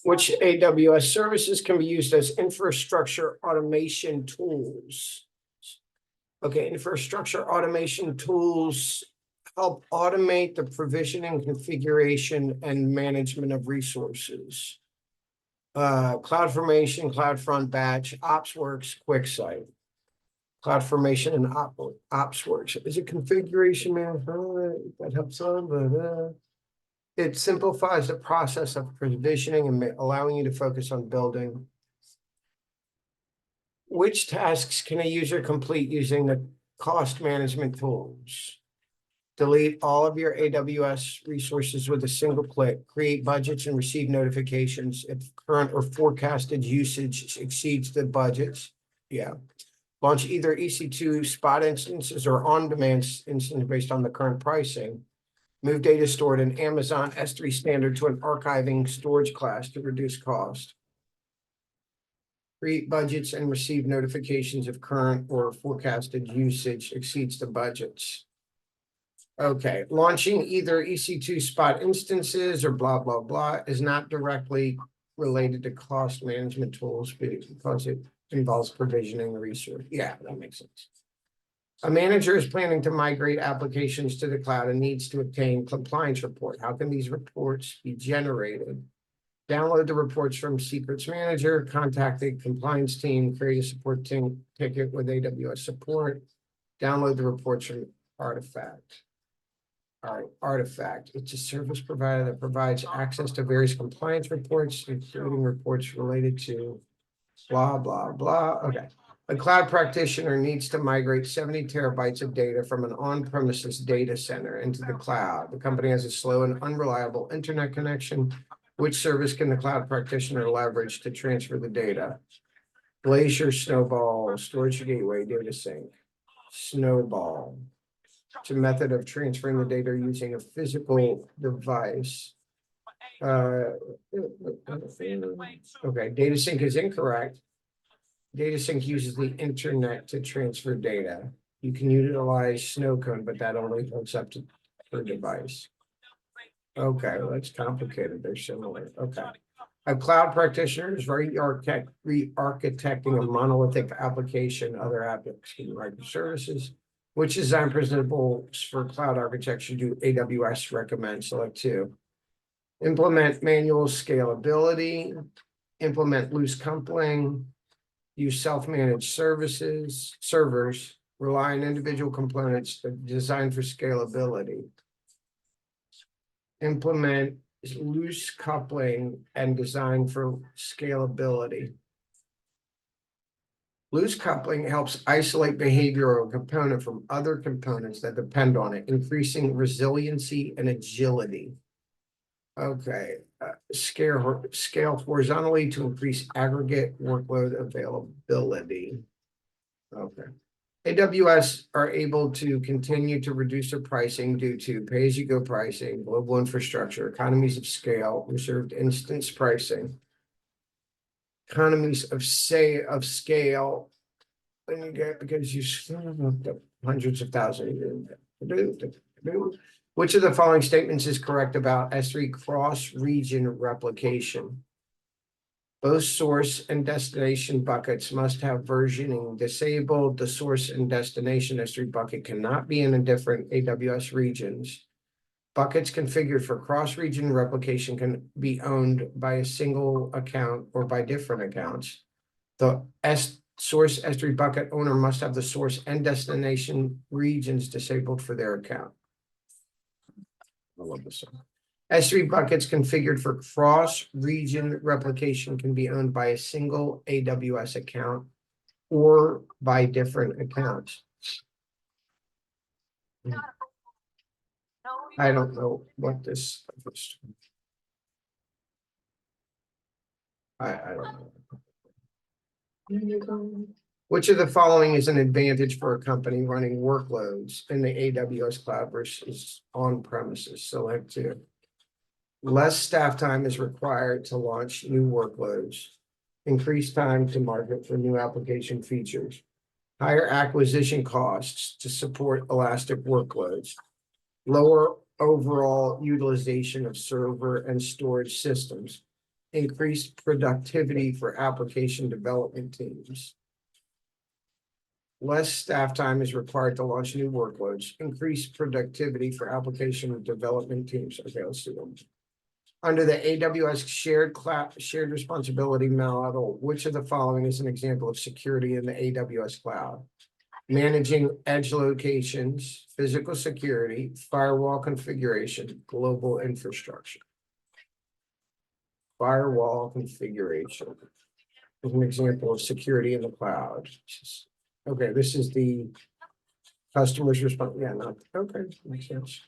Which AWS services can be used as infrastructure automation tools? Okay, infrastructure automation tools help automate the provisioning, configuration, and management of resources. CloudFormation, CloudFront Batch, OpsWorks, QuickSight. CloudFormation and OpsWorks. Is it configuration management? That helps on, but it simplifies the process of provisioning and allowing you to focus on building. Which tasks can a user complete using the cost management tools? Delete all of your AWS resources with a single click. Create budgets and receive notifications if current or forecasted usage exceeds the budgets. Yeah. Launch either EC2 spot instances or on-demand instances based on the current pricing. Move data stored in Amazon S3 standard to an archiving storage class to reduce cost. Create budgets and receive notifications if current or forecasted usage exceeds the budgets. Okay, launching either EC2 spot instances or blah, blah, blah is not directly related to cost management tools because it involves provisioning resource. Yeah, that makes sense. A manager is planning to migrate applications to the cloud and needs to obtain compliance report. How can these reports be generated? Download the reports from Secrets Manager, contact the compliance team, create a support ticket with AWS support, download the reports from Artifact. All right, Artifact. It's a service provider that provides access to various compliance reports, including reports related to blah, blah, blah. Okay. A cloud practitioner needs to migrate 70 terabytes of data from an on-premises data center into the cloud. The company has a slow and unreliable internet connection. Which service can the cloud practitioner leverage to transfer the data? Glacier, Snowball, Storage Gateway, Data Sync. Snowball. It's a method of transferring the data using a physical device. Okay, Data Sync is incorrect. Data Sync uses the internet to transfer data. You can utilize Snowcone, but that only hooks up to per device. Okay, well, that's complicated. They're similar. Okay. A cloud practitioner is re-architecting a monolithic application, other application microservices. Which design principles for cloud architecture do AWS recommend? Select two. Implement manual scalability, implement loose coupling, use self-managed servers, rely on individual components designed for scalability. Implement loose coupling and design for scalability. Loose coupling helps isolate behavioral component from other components that depend on it, increasing resiliency and agility. Okay, scale horizontally to increase aggregate workload availability. Okay. AWS are able to continue to reduce their pricing due to pay-as-you-go pricing, global infrastructure, economies of scale, reserved instance pricing, economies of scale, and you get because you hundreds of thousands. Which of the following statements is correct about S3 cross-region replication? Both source and destination buckets must have versioning disabled. The source and destination S3 bucket cannot be in a different AWS regions. Buckets configured for cross-region replication can be owned by a single account or by different accounts. The source S3 bucket owner must have the source and destination regions disabled for their account. I love this one. S3 buckets configured for cross-region replication can be owned by a single AWS account or by different accounts. I don't know what this is. I don't know. Which of the following is an advantage for a company running workloads in the AWS cloud versus on-premises? Select two. Less staff time is required to launch new workloads. Increased time to market for new application features. Higher acquisition costs to support elastic workloads. Lower overall utilization of server and storage systems. increased productivity for application development teams. Less staff time is required to launch new workloads, increased productivity for application development teams. Okay, let's do them. Under the AWS shared responsibility model, which of the following is an example of security in the AWS cloud? Managing edge locations, physical security, firewall configuration, global infrastructure. Firewall configuration is an example of security in the cloud. Okay, this is the customer's response. Yeah, not okay. Makes sense.